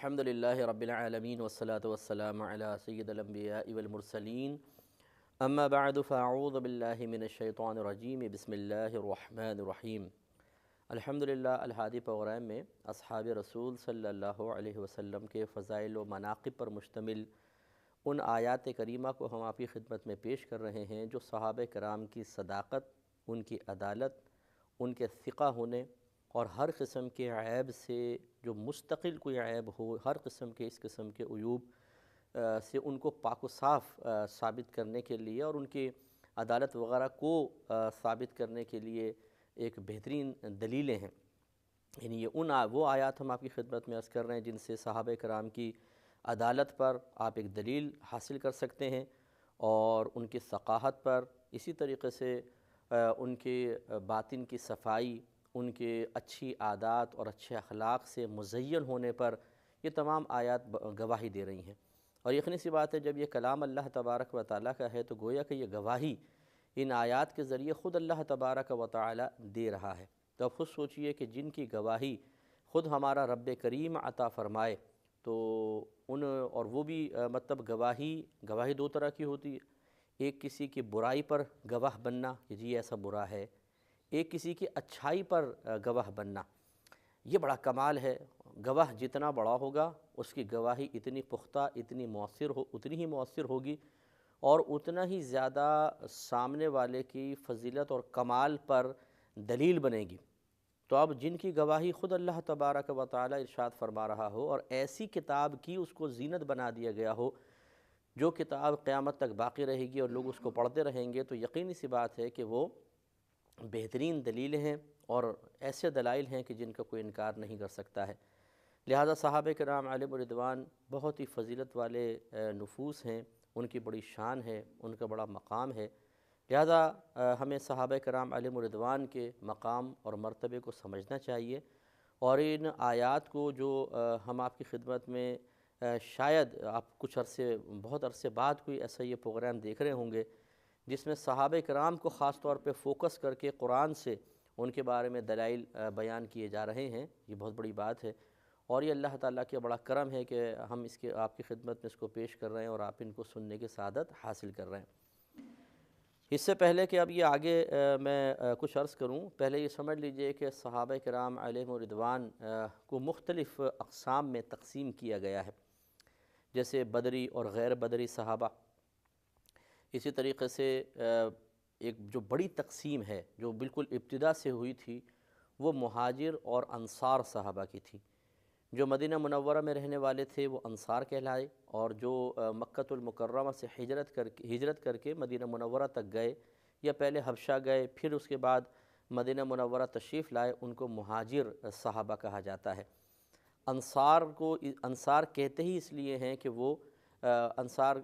الحمدللہ رب العالمین والصلاة والسلام علی سید الانبیاء والمرسلین اما بعد فاعوذ باللہ من الشیطان الرجیم بسم اللہ الرحمن الرحیم۔ الحمدللہ الہادی پروگرام میں اصحاب رسول صلی اللہ علیہ وسلم کے فضائل و مناقب پر مشتمل ان آیات کریمہ کو ہم آپ کی خدمت میں پیش کر رہے ہیں جو صحابہ کرام کی صداقت، ان کی عدالت، ان کے ثقہ ہونے اور ہر قسم کے عیب سے جو مستقل کوئی عیب ہو، ہر قسم کے اس قسم کے عیوب سے ان کو پاک و صاف ثابت کرنے کے لیے اور ان کی عدالت وغیرہ کو ثابت کرنے کے لیے ایک بہترین دلیلیں ہیں۔ یعنی یہ وہ آیات ہم آپ کی خدمت میں عرض کر رہے ہیں جن سے صحابہ کرام کی عدالت پر آپ ایک دلیل حاصل کر سکتے ہیں اور ان کی ثقافت پر، اسی طریقے سے ان کے باطن کی صفائی، ان کے اچھی عادات اور اچھے اخلاق سے مزین ہونے پر یہ تمام آیات گواہی دے رہی ہیں۔ اور یقینی سی بات ہے جب یہ کلام اللہ تبارک و تعالیٰ کا ہے تو گویا کہ یہ گواہی ان آیات کے ذریعے خود اللہ تبارک و تعالیٰ دے رہا ہے۔ تو اب خود سوچئے کہ جن کی گواہی خود ہمارا رب کریم عطا فرمائے تو اور وہ بھی مطلب گواہی دو طرح کی ہوتی ہے، ایک کسی کی برائی پر گواہ بننا کہ جی ایسا برا ہے، ایک کسی کی اچھائی پر گواہ بننا۔ یہ بڑا کمال ہے، گواہ جتنا بڑا ہوگا اس کی گواہی اتنی پختہ، اتنی اتنی ہی مؤثر ہوگی اور اتنا ہی زیادہ سامنے والے کی فضیلت اور کمال پر دلیل بنے گی۔ تو اب جن کی گواہی خود اللہ تبارک و تعالی ارشاد فرما رہا ہو اور ایسی کتاب کی اس کو زینت بنا دیا گیا ہو جو کتاب قیامت تک باقی رہے گی اور لوگ اس کو پڑھتے رہیں گے، تو یقینی سی بات ہے کہ وہ بہترین دلیلیں ہیں اور ایسے دلائل ہیں کہ جن کا کوئی انکار نہیں کر سکتا ہے۔ لہذا صحابہ کرام علیہم الرضوان بہت ہی فضیلت والے نفوس ہیں، ان کی بڑی شان ہے، ان کا بڑا مقام ہے۔ لہذا ہمیں صحابہ کرام علیہم الرضوان کے مقام اور مرتبے کو سمجھنا چاہیے اور ان آیات کو جو ہم آپ کی خدمت میں شاید آپ بہت عرصے بعد کوئی ایسا یہ پروگرام دیکھ رہے ہوں گے جس میں صحابہ کرام کو خاص طور پہ فوکس کر کے قرآن سے ان کے بارے میں دلائل بیان کیے جا رہے ہیں، یہ بہت بڑی بات ہے اور یہ اللہ تعالیٰ کا بڑا کرم ہے کہ ہم آپ کی خدمت میں اس کو پیش کر رہے ہیں اور آپ ان کو سننے کی سعادت حاصل کر رہے ہیں۔ اس سے پہلے کہ اب یہ آگے میں کچھ عرض کروں، پہلے یہ سمجھ لیجئے کہ صحابہ کرام علیہم الرضوان کو مختلف اقسام میں تقسیم کیا گیا ہے، جیسے بدری اور غیر بدری صحابہ۔ اسی طریقے سے ایک جو بڑی تقسیم ہے جو بالکل ابتدا سے ہوئی تھی وہ مہاجر اور انصار صحابہ کی تھی۔ جو مدینہ منورہ میں رہنے والے تھے وہ انصار کہلائے اور جو مکۃ المکرمہ سے ہجرت کر کے مدینہ منورہ تک گئے یا پہلے حبشہ گئے پھر اس کے بعد مدینہ منورہ تشریف لائے ان کو مہاجر صحابہ کہا جاتا ہے۔ انصار کہتے ہی اس لیے ہیں کہ وہ انصار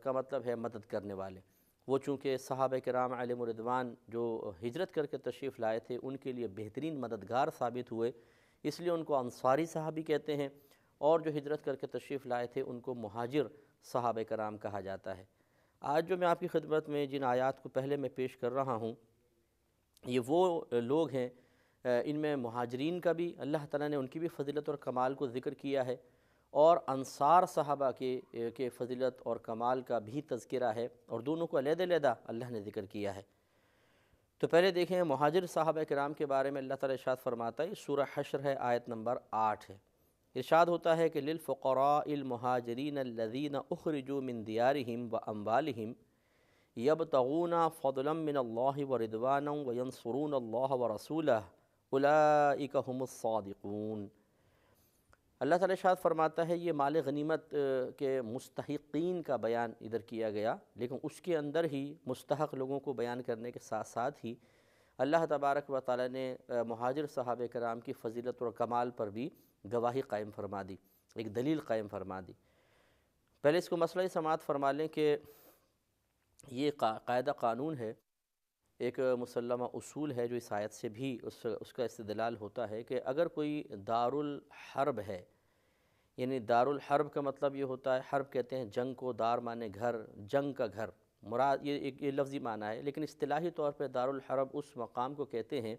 کا مطلب ہے مدد کرنے والے۔ وہ چونکہ صحابہ کرام علیہم الرضوان جو ہجرت کر کے تشریف لائے تھے ان کے لیے بہترین مددگار ثابت ہوئے، اس لیے ان کو انصاری صحابی کہتے ہیں، اور جو ہجرت کر کے تشریف لائے تھے ان کو مہاجر صحابہ کرام کہا جاتا ہے۔ آج جو میں آپ کی خدمت میں جن آیات کو پہلے میں پیش کر رہا ہوں یہ وہ لوگ ہیں، ان میں مہاجرین کا بھی اللہ تعالیٰ نے ان کی بھی فضیلت اور کمال کو ذکر کیا ہے اور انصار صحابہ کے فضیلت اور کمال کا بھی تذکرہ ہے اور دونوں کو علیحدہ علیحدہ اللہ نے ذکر کیا ہے۔ تو پہلے دیکھیں مہاجر صحابہ کرام کے بارے میں اللہ تعالیٰ ارشاد فرماتا ہے، سورہ حشر ہے، آیت نمبر 8 ہے۔ ارشاد ہوتا ہے کہ لِلْفُقَرَاءِ الْمُهَاجِرِينَ الَّذِينَ أُخْرِجُوا مِن دِيَارِهِمْ وَأَمْوَالِهِمْ يَبْتَغُونَ فَضْلًا مِّنَ اللَّهِ وَرِضْوَانًا وَيَنصُرُونَ اللَّهَ وَرَسُولَهُ أُولَٰئِكَ هُمُ الصَّادِقُونَ۔ اللہ تعالیٰ ارشاد فرماتا ہے یہ مال غنیمت کے مستحقین کا بیان ادھر کیا گیا، لیکن اس کے اندر ہی مستحق لوگوں کو بیان کرنے کے ساتھ ساتھ ہی اللہ تبارک و تعالیٰ نے مہاجر صحابہ کرام کی فضیلت اور کمال پر بھی گواہی قائم فرما دی، ایک دلیل قائم فرما دی۔ پہلے اس کو مسئلہ سماعت فرما لیں کہ یہ قاعدہ قانون ہے، ایک مسلمہ اصول ہے جو اس آیت سے بھی اس کا استدلال ہوتا ہے کہ اگر کوئی دار الحرب ہے، یعنی دار الحرب کا مطلب یہ ہوتا ہے، حرب کہتے ہیں جنگ کو، دار مانے گھر، جنگ کا گھر مراد، یہ لفظی معنی ہے، لیکن اصطلاحی طور پہ دار الحرب اس مقام کو کہتے ہیں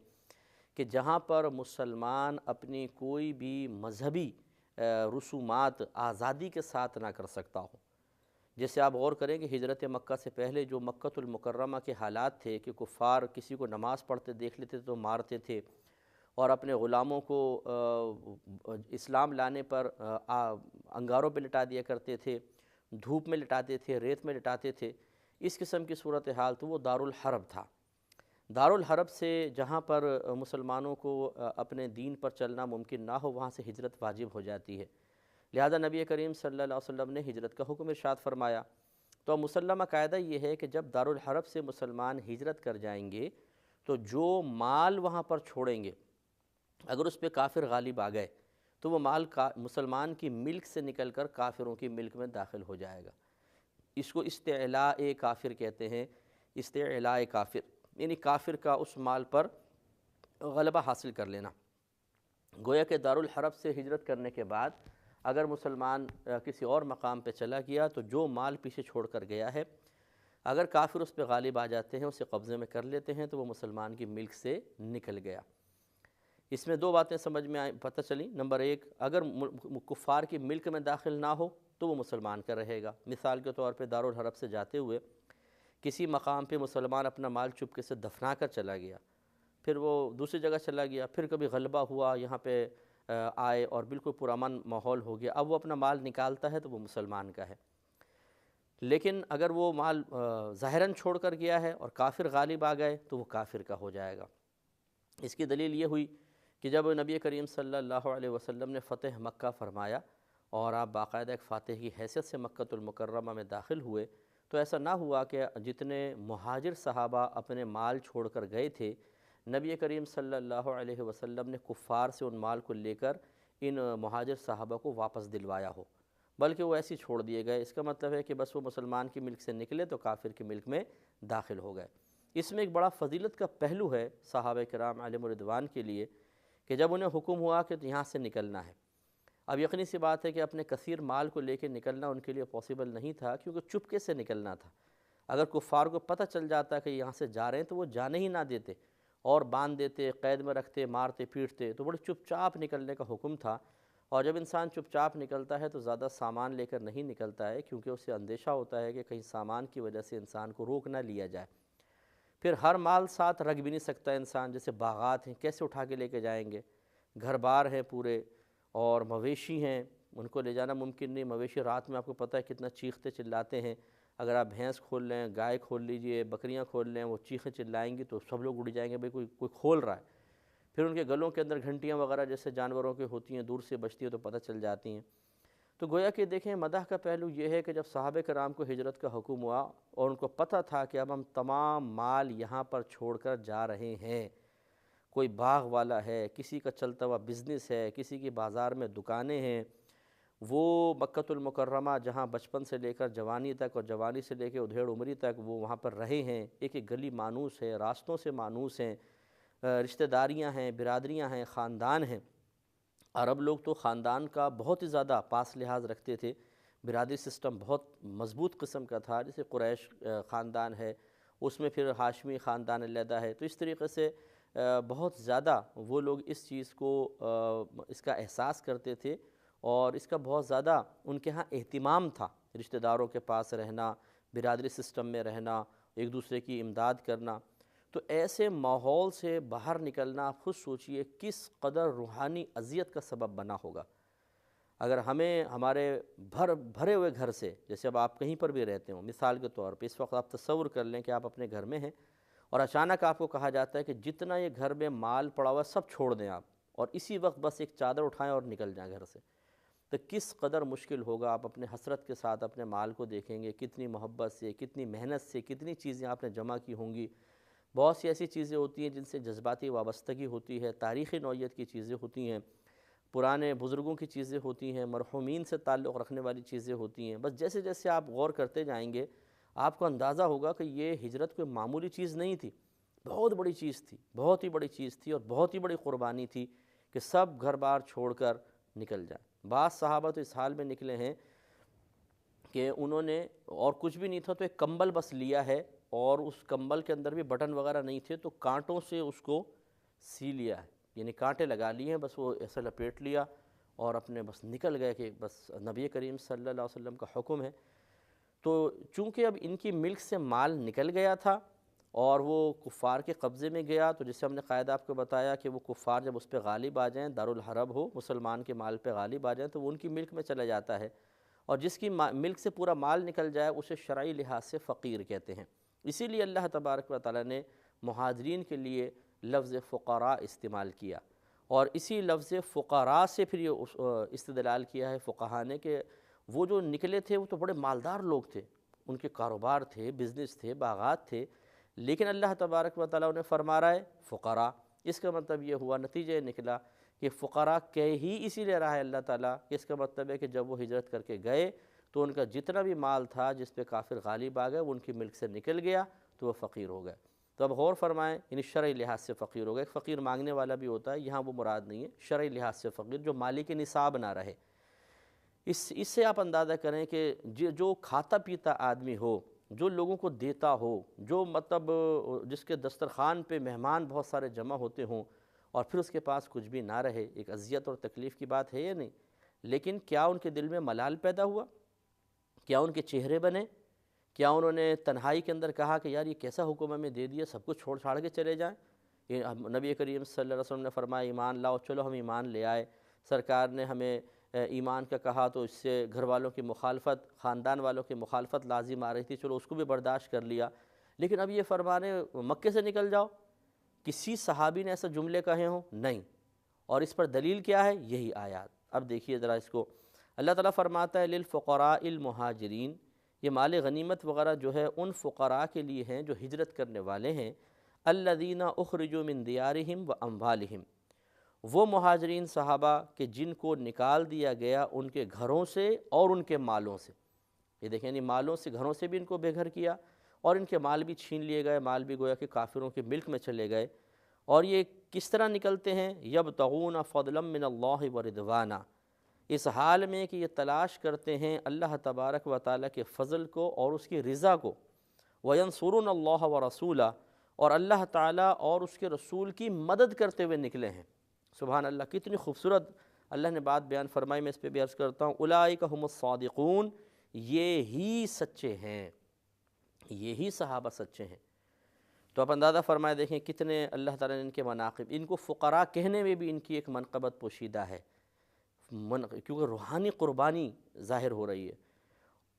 کہ جہاں پر مسلمان اپنی کوئی بھی مذہبی رسومات آزادی کے ساتھ نہ کر سکتا ہو۔ جیسے آپ غور کریں کہ ہجرت مکہ سے پہلے جو مکہ المکرمہ کے حالات تھے کہ کفار کسی کو نماز پڑھتے دیکھ لیتے تو مارتے تھے، اور اپنے غلاموں کو اسلام لانے پر انگاروں پہ لٹا دیا کرتے تھے، دھوپ میں لٹاتے تھے، ریت میں لٹاتے تھے۔ اس قسم کی صورتحال تو وہ دارالحرب تھا۔ دارالحرب سے جہاں پر مسلمانوں کو اپنے دین پر چلنا ممکن نہ ہو، وہاں سے ہجرت واجب ہو جاتی ہے۔ لہذا نبی کریم صلی اللہ علیہ وسلم نے ہجرت کا حکم ارشاد فرمایا۔ تو مسلمہ قاعدہ یہ ہے کہ جب دارالحرب سے مسلمان ہجرت کر جائیں گے تو جو مال وہاں پر چھوڑیں گے، اگر اس پہ کافر غالب آ گئے تو وہ مال مسلمان کی ملک سے نکل کر کافروں کی ملک میں داخل ہو جائے گا۔ اس کو استعلاء کافر کہتے ہیں، استعلاء کافر، یعنی کافر کا اس مال پر غلبہ حاصل کر لینا۔ گویا کہ دارالحرب سے ہجرت کرنے کے بعد اگر مسلمان کسی اور مقام پہ چلا گیا تو جو مال پیچھے چھوڑ کر گیا ہے، اگر کافر اس پہ غالب آ جاتے ہیں، اسے قبضے میں کر لیتے ہیں، تو وہ مسلمان کی ملک سے نکل گیا۔ اس میں دو باتیں سمجھ میں پتہ چلی۔ نمبر ایک، اگر کفار کی ملک میں داخل نہ ہو تو وہ مسلمان کا رہے گا۔ مثال کے طور پہ دارالحرب سے جاتے ہوئے کسی مقام پہ مسلمان اپنا مال چپکے سے دفنا کر چلا گیا، پھر وہ دوسری جگہ چلا گیا، پھر کبھی غلبہ ہوا، یہاں پہ آئے اور بالکل پرامن ماحول ہو گیا، اب وہ اپنا مال نکالتا ہے تو وہ مسلمان کا ہے۔ لیکن اگر وہ مال ظاہراً چھوڑ کر گیا ہے اور کافر غالب آ گئے تو وہ کافر کا ہو جائے گا۔ اس کی دلیل یہ ہوئی کہ جب نبی کریم صلی اللہ علیہ وسلم نے فتح مکہ فرمایا اور آپ باقاعدہ ایک فاتح کی حیثیت سے مکہ المکرمہ میں داخل ہوئے، تو ایسا نہ ہوا کہ جتنے مہاجر صحابہ اپنے مال چھوڑ کر گئے تھے، نبی کریم صلی اللہ علیہ وسلم نے کفار سے ان مال کو لے کر ان مہاجر صحابہ کو واپس دلوایا ہو، بلکہ وہ ایسے چھوڑ دیے گئے۔ اس کا مطلب ہے کہ بس وہ مسلمان کی ملک سے نکلے تو کافر کی ملک میں داخل ہو گئے۔ اس میں ایک بڑا فضیلت کا پہلو ہے صحابہ کرام علیہم الرضوان کے لیے کہ جب انہیں حکم ہوا کہ یہاں سے نکلنا ہے، اب یقینی سی بات ہے کہ اپنے کثیر مال کو لے کے نکلنا ان کے لیے پاسبل نہیں تھا، کیونکہ چپکے سے نکلنا تھا۔ اگر کفار کو پتہ چل جاتا کہ یہاں سے جا رہے ہیں تو وہ جانے ہی نہ دیتے اور باندھ دیتے، قید میں رکھتے، مارتے پیٹتے، تو بڑے چپ چاپ نکلنے کا حکم تھا۔ اور جب انسان چپ چاپ نکلتا ہے تو زیادہ سامان لے کر نہیں نکلتا ہے، کیونکہ اسے اندیشہ ہوتا ہے کہ کہیں سامان کی وجہ سے انسان کو روک نہ لیا جائے۔ پھر ہر مال ساتھ رکھ بھی نہیں سکتا انسان، جیسے باغات ہیں کیسے اٹھا کے لے کے جائیں گے، گھر بار ہیں پورے، اور مویشی ہیں، ان کو لے جانا ممکن نہیں۔ مویشی رات میں آپ کو پتہ ہے کتنا چیختے چلاتے ہیں، اگر آپ بھینس کھول لیں، گائے کھول لیجئے، بکریاں کھول لیں، وہ چیخیں چلائیں گی تو سب لوگ اڑ جائیں گے، بھئی کوئی کھول رہا ہے۔ پھر ان کے گلوں کے اندر گھنٹیاں وغیرہ جیسے جانوروں کی ہوتی ہیں، دور سے بجتی ہیں تو پتہ چل جاتی ہیں۔ تو گویا کہ دیکھیں مدح کا پہلو یہ ہے کہ جب صحابہ کرام کو ہجرت کا حکم ہوا اور ان کو پتہ تھا کہ اب ہم تمام مال یہاں پر چھوڑ کر جا رہے ہیں، کوئی باغ والا ہے، کسی کا چلتا ہوا بزنس ہے، کسی کی بازار میں دکانیں ہیں، وہ مکہ المکرمہ جہاں بچپن سے لے کر جوانی تک اور جوانی سے لے کے ادھیڑ عمری تک وہ وہاں پر رہے ہیں، ایک ایک گلی مانوس ہے، راستوں سے مانوس ہیں، رشتہ داریاں ہیں، برادریاں ہیں، خاندان ہیں۔ عرب لوگ تو خاندان کا بہت ہی زیادہ پاس لحاظ رکھتے تھے، برادری سسٹم بہت مضبوط قسم کا تھا، جیسے قریش خاندان ہے، اس میں پھر ہاشمی خاندان علیحدہ ہے، تو اس طریقے سے بہت زیادہ وہ لوگ اس چیز کو اس کا احساس کرتے تھے، اور اس کا بہت زیادہ ان کے ہاں اہتمام تھا، رشتہ داروں کے پاس رہنا، برادری سسٹم میں رہنا، ایک دوسرے کی امداد کرنا۔ تو ایسے ماحول سے باہر نکلنا آپ خود سوچئے کس قدر روحانی اذیت کا سبب بنا ہوگا۔ اگر ہمیں ہمارے بھرے ہوئے گھر سے، جیسے اب آپ کہیں پر بھی رہتے ہوں، مثال کے طور پہ اس وقت آپ تصور کر لیں کہ آپ اپنے گھر میں ہیں اور اچانک آپ کو کہا جاتا ہے کہ جتنا یہ گھر میں مال پڑا ہوا ہے سب چھوڑ دیں آپ، اور اسی وقت بس ایک چادر اٹھائیں اور نکل جائیں گھر سے، تو کس قدر مشکل ہوگا۔ آپ اپنے حسرت کے ساتھ اپنے مال کو دیکھیں گے، کتنی محبت سے، کتنی محنت سے، کتنی چیزیں آپ نے جمع کی ہوں گی۔ بہت سی ایسی چیزیں ہوتی ہیں جن سے جذباتی وابستگی ہوتی ہے، تاریخی نوعیت کی چیزیں ہوتی ہیں، پرانے بزرگوں کی چیزیں ہوتی ہیں، مرحومین سے تعلق رکھنے والی چیزیں ہوتی ہیں۔ بس جیسے جیسے آپ غور کرتے جائیں گے آپ کو اندازہ ہوگا کہ یہ ہجرت کوئی معمولی چیز نہیں تھی، بہت بڑی چیز تھی، بہت ہی بڑی چیز تھی، اور بہت ہی بڑی قربانی تھی کہ سب گھر بار چھوڑ کر نکل جائیں۔ بعض صحابہ تو اس حال میں نکلے ہیں کہ انہوں نے اور کچھ بھی نہیں تھا تو ایک کمبل بس لیا ہے، اور اس کمبل کے اندر بھی بٹن وغیرہ نہیں تھے تو کانٹوں سے اس کو سی لیا ہے، یعنی کانٹے لگا لیے ہیں، بس وہ ایسا لپیٹ لیا اور اپنے بس نکل گئے کہ بس نبی کریم صلی اللہ علیہ وسلم کا حکم ہے۔ تو چونکہ اب ان کی ملک سے مال نکل گیا تھا اور وہ کفار کے قبضے میں گیا، تو جسے ہم نے قاعدہ آپ کو بتایا کہ وہ کفار جب اس پہ غالب آ جائیں، دارالحرب ہو، مسلمان کے مال پہ غالب آ جائیں تو وہ ان کی ملک میں چلا جاتا ہے، اور جس کی ملک سے پورا مال نکل جائے اسے شرعی لحاظ سے فقیر کہتے ہیں۔ اسی لیے اللہ تبارک و تعالیٰ نے مہاجرین کے لیے لفظ فقراء استعمال کیا، اور اسی لفظ فقراء سے پھر یہ استدلال کیا ہے فقہا نے کہ وہ جو نکلے تھے وہ تو بڑے مالدار لوگ تھے، ان کے کاروبار تھے، بزنس تھے، باغات تھے، لیکن اللہ تبارک و تعالیٰ انہیں فرما رہا ہے فقراء۔ اس کا مطلب یہ ہوا، نتیجہ یہ نکلا کہ فقراء کہہ ہی اسی لیے رہا ہے اللہ تعالیٰ کہ اس کا مطلب ہے کہ جب وہ ہجرت کر کے گئے تو ان کا جتنا بھی مال تھا جس پہ کافر غالب آ گئے وہ ان کی ملک سے نکل گیا تو وہ فقیر ہو گئے۔ تو اب غور فرمائیں، یعنی شرعی لحاظ سے فقیر ہو گئے۔ ایک فقیر مانگنے والا بھی ہوتا ہے، یہاں وہ مراد نہیں ہے، شرعی لحاظ سے فقیر جو مالی کے نصاب نہ رہے۔ اس سے آپ اندازہ کریں کہ جو کھاتا پیتا آدمی ہو، جو لوگوں کو دیتا ہو، جو مطلب جس کے دسترخوان پہ مہمان بہت سارے جمع ہوتے ہوں اور پھر اس کے پاس کچھ بھی نہ رہے، ایک اذیت اور تکلیف کی بات ہے یا نہیں؟ لیکن کیا ان کے دل میں ملال پیدا ہوا؟ کیا ان کے چہرے بنے؟ کیا انہوں نے تنہائی کے اندر کہا کہ یار یہ کیسا حکم ہمیں دے دیا، سب کچھ چھوڑ چھاڑ کے چلے جائیں؟ یہ نبی کریم صلی اللہ علیہ وسلم نے فرمایا ایمان لاؤ، چلو ہم ایمان لے آئے۔ سرکار نے ہمیں ایمان کا کہا تو اس سے گھر والوں کی مخالفت، خاندان والوں کی مخالفت لازم آ رہی تھی، چلو اس کو بھی برداشت کر لیا۔ لیکن اب یہ فرمانے مکے سے نکل جاؤ، کسی صحابی نے ایسا جملے کہے ہوں؟ نہیں۔ اور اس پر دلیل کیا ہے؟ یہی آیات۔ اب دیکھیے ذرا اس کو، اللہ تعالیٰ فرماتا ہے للفقراء المہاجرین، یہ مال غنیمت وغیرہ جو ہے ان فقراء کے لیے ہیں جو ہجرت کرنے والے ہیں، الذین اخرجوا من دیارہم واموالہم، وہ مہاجرین صحابہ کہ جن کو نکال دیا گیا ان کے گھروں سے اور ان کے مالوں سے۔ یہ دیکھیں، یعنی مالوں سے، گھروں سے بھی ان کو بے گھر کیا اور ان کے مال بھی چھین لیے گئے، مال بھی گویا کہ کافروں کے ملک میں چلے گئے۔ اور یہ کس طرح نکلتے ہیں؟ یبتغون فضلا من اللہ ورضوانا، اس حال میں کہ یہ تلاش کرتے ہیں اللہ تبارک و تعالیٰ کے فضل کو اور اس کی رضا کو، وینصرون اللہ ورسولہ، اور اللہ تعالیٰ اور اس کے رسول کی مدد کرتے ہوئے نکلے ہیں۔ سبحان اللہ، کتنی خوبصورت اللہ نے بات بیان فرمائی، میں اس پہ بھی عرض کرتا ہوں، اولئک هم الصادقون، یہ ہی سچے ہیں، یہی صحابہ سچے ہیں۔ تو آپ اندازہ فرمائے دیکھیں کتنے اللہ تعالیٰ نے ان کے مناقب، ان کو فقراء کہنے میں بھی ان کی ایک منقبت پوشیدہ ہے، کیونکہ روحانی قربانی ظاہر ہو رہی ہے۔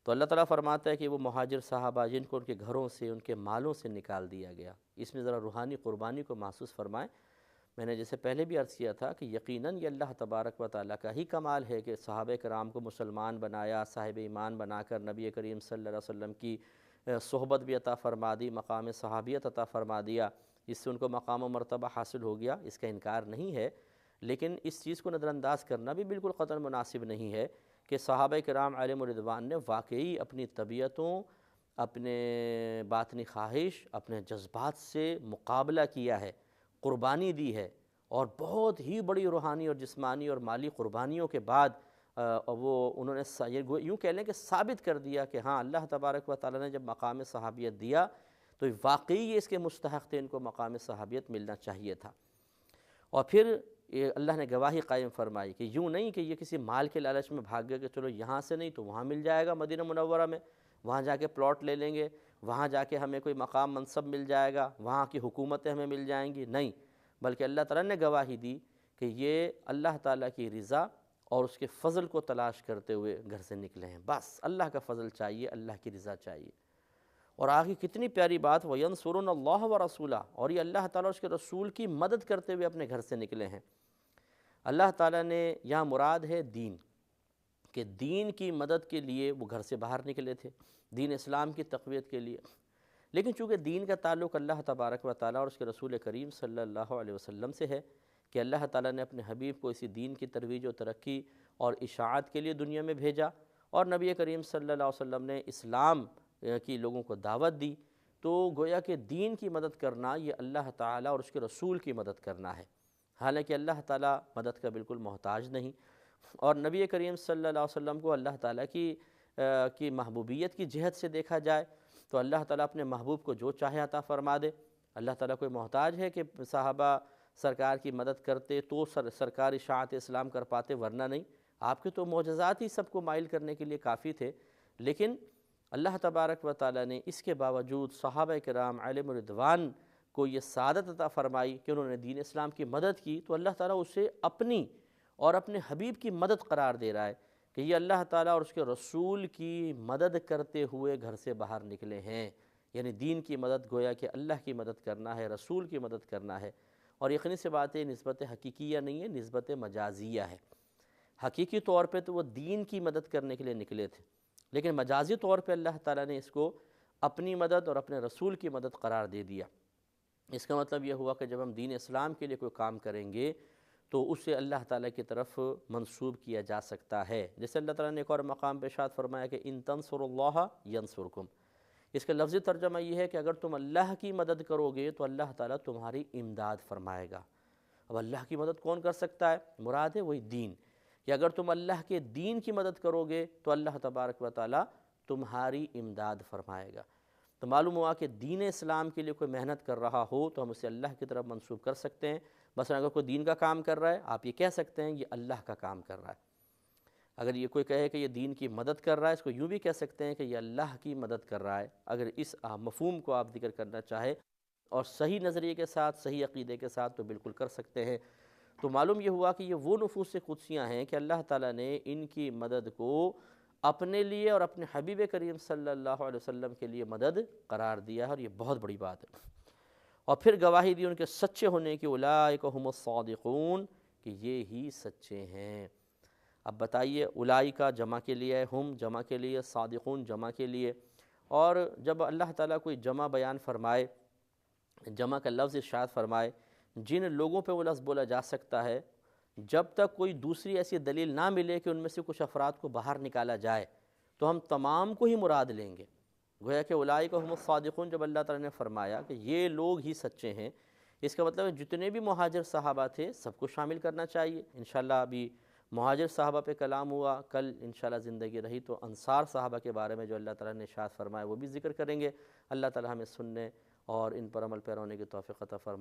تو اللہ تعالیٰ فرماتا ہے کہ وہ مہاجر صحابہ جن کو ان کے گھروں سے، ان کے مالوں سے نکال دیا گیا، اس میں ذرا روحانی قربانی کو محسوس فرمائیں۔ میں نے جیسے پہلے بھی عرض کیا تھا کہ یقیناً یہ اللہ تبارک و تعالیٰ کا ہی کمال ہے کہ صحابہ کرام کو مسلمان بنایا، صاحب ایمان بنا کر نبی کریم صلی اللہ علیہ وسلم کی صحبت بھی عطا فرما دی، مقام صحابیت عطا فرما دیا، اس سے ان کو مقام و مرتبہ حاصل ہو گیا، اس کا انکار نہیں ہے۔ لیکن اس چیز کو نظر انداز کرنا بھی بالکل قطعاً مناسب نہیں ہے کہ صحابہ کرام علیہم الرضوان نے واقعی اپنی طبیعتوں، اپنے باطنی خواہش، اپنے جذبات سے مقابلہ کیا ہے، قربانی دی ہے، اور بہت ہی بڑی روحانی اور جسمانی اور مالی قربانیوں کے بعد وہ انہوں نے یوں کہہ لیں کہ ثابت کر دیا کہ ہاں اللہ تبارک و تعالیٰ نے جب مقام صحابیت دیا تو واقعی یہ اس کے مستحق تھے، ان کو مقام صحابیت ملنا چاہیے تھا۔ اور پھر اللہ نے گواہی قائم فرمائی کہ یوں نہیں کہ یہ کسی مال کے لالچ میں بھاگ گئے کہ چلو یہاں سے نہیں تو وہاں مل جائے گا، مدینہ منورہ میں وہاں جا کے پلاٹ لے لیں گے، وہاں جا کے ہمیں کوئی مقام منصب مل جائے گا، وہاں کی حکومتیں ہمیں مل جائیں گی، نہیں، بلکہ اللہ تعالیٰ نے گواہی دی کہ یہ اللہ تعالیٰ کی رضا اور اس کے فضل کو تلاش کرتے ہوئے گھر سے نکلے ہیں، بس اللہ کا فضل چاہیے، اللہ کی رضا چاہیے۔ اور آگے کتنی پیاری بات، وَيَنصُرُونَ اللَّهَ وَرَسُولَهُ، اور یہ اللہ تعالیٰ اور اس کے رسول کی مدد کرتے ہوئے اپنے گھر سے نکلے ہیں۔ اللہ تعالیٰ نے یہاں مراد ہے دین، کہ دین کی مدد کے لیے وہ گھر سے باہر نکلے تھے، دین اسلام کی تقویت کے لیے۔ لیکن چونکہ دین کا تعلق اللہ تبارک و تعالیٰ اور اس کے رسول کریم صلی اللہ علیہ وسلم سے ہے، کہ اللہ تعالیٰ نے اپنے حبیب کو اسی دین کی ترویج و ترقی اور اشاعت کے لیے دنیا میں بھیجا، اور نبی کریم صلی اللہ علیہ وسلم نے اسلام کی لوگوں کو دعوت دی، تو گویا کہ دین کی مدد کرنا یہ اللہ تعالیٰ اور اس کے رسول کی مدد کرنا ہے، حالانکہ اللہ تعالیٰ مدد کا بالکل محتاج نہیں۔ اور نبی کریم صلی اللہ علیہ وسلم کو اللہ تعالیٰ کی محبوبیت کی جہت سے دیکھا جائے تو اللہ تعالیٰ اپنے محبوب کو جو چاہے عطا فرما دے۔ اللہ تعالیٰ کوئی محتاج ہے کہ صحابہ سرکار کی مدد کرتے تو سرکار اشاعت اسلام کر پاتے، ورنہ نہیں۔ آپ کے تو معجزات ہی سب کو مائل کرنے کے لیے کافی تھے، لیکن اللہ تبارک و تعالیٰ نے اس کے باوجود صحابہ کرام علیہم رضوان کو یہ سعادت عطا فرمائی کہ انہوں نے دین اسلام کی مدد کی، تو اللہ تعالیٰ اسے اپنی اور اپنے حبیب کی مدد قرار دے رہا ہے کہ یہ اللہ تعالیٰ اور اس کے رسول کی مدد کرتے ہوئے گھر سے باہر نکلے ہیں۔ یعنی دین کی مدد گویا کہ اللہ کی مدد کرنا ہے، رسول کی مدد کرنا ہے، اور یقینی سی بات ہے نسبت حقیقیہ نہیں ہے، نسبت مجازیہ ہے۔ حقیقی طور پہ تو وہ دین کی مدد کرنے کے لیے نکلے تھے، لیکن مجازی طور پہ اللہ تعالیٰ نے اس کو اپنی مدد اور اپنے رسول کی مدد قرار دے دیا۔ اس کا مطلب یہ ہوا کہ جب ہم دین اسلام کے لیے کوئی کام کریں گے تو اسے اللہ تعالیٰ کی طرف منسوب کیا جا سکتا ہے۔ جیسے اللہ تعالیٰ نے ایک اور مقام پہ ارشاد فرمایا کہ ان تنصروا اللہ ینصرکم۔ اس کا لفظی ترجمہ یہ ہے کہ اگر تم اللہ کی مدد کرو گے تو اللہ تعالیٰ تمہاری امداد فرمائے گا۔ اب اللہ کی مدد کون کر سکتا ہے؟ مراد ہے وہی دین، کہ اگر تم اللہ کے دین کی مدد کرو گے تو اللہ تبارک و تعالیٰ تمہاری امداد فرمائے گا۔ تو معلوم ہوا کہ دین اسلام کے لیے کوئی محنت کر رہا ہو تو ہم اسے اللہ کی طرف منسوب کر سکتے ہیں۔ مثلا اگر کوئی دین کا کام کر رہا ہے، آپ یہ کہہ سکتے ہیں یہ اللہ کا کام کر رہا ہے۔ اگر یہ کوئی کہے کہ یہ دین کی مدد کر رہا ہے، اس کو یوں بھی کہہ سکتے ہیں کہ یہ اللہ کی مدد کر رہا ہے۔ اگر اس مفہوم کو آپ ذکر کرنا چاہے اور صحیح نظریے کے ساتھ، صحیح عقیدے کے ساتھ، تو بالکل کر سکتے ہیں۔ تو معلوم یہ ہوا کہ یہ وہ نفوس قدسیاں ہیں کہ اللہ تعالیٰ نے ان کی مدد کو اپنے لیے اور اپنے حبیب کریم صلی اللہ علیہ وسلم کے لیے مدد قرار دیا ہے، اور یہ بہت بڑی بات ہے۔ اور پھر گواہی دی ان کے سچے ہونے کی، اولئک هم الصادقون، کہ یہ ہی سچے ہیں۔ اب بتائیے، اولئک جمع کے لیے ہے، ہم جمع کے لیے، صادقون جمع کے لیے، اور جب اللہ تعالیٰ کوئی جمع بیان فرمائے، جمع کا لفظ ارشاد فرمائے، جن لوگوں پہ وہ لفظ بولا جا سکتا ہے، جب تک کوئی دوسری ایسی دلیل نہ ملے کہ ان میں سے کچھ افراد کو باہر نکالا جائے تو ہم تمام کو ہی مراد لیں گے۔ گویا کہ اولئک هم الصادقون جب اللہ تعالیٰ نے فرمایا کہ یہ لوگ ہی سچے ہیں، اس کا مطلب ہے جتنے بھی مہاجر صحابہ تھے سب کو شامل کرنا چاہیے۔ انشاءاللہ ابھی مہاجر صحابہ پہ کلام ہوا، کل انشاءاللہ زندگی رہی تو انصار صحابہ کے بارے میں جو اللہ تعالیٰ نے ارشاد فرمایا وہ بھی ذکر کریں گے۔ اللہ تعالیٰ ہمیں سننے اور ان پر عمل پیرا ہونے کی توفیق عطا فرمائے۔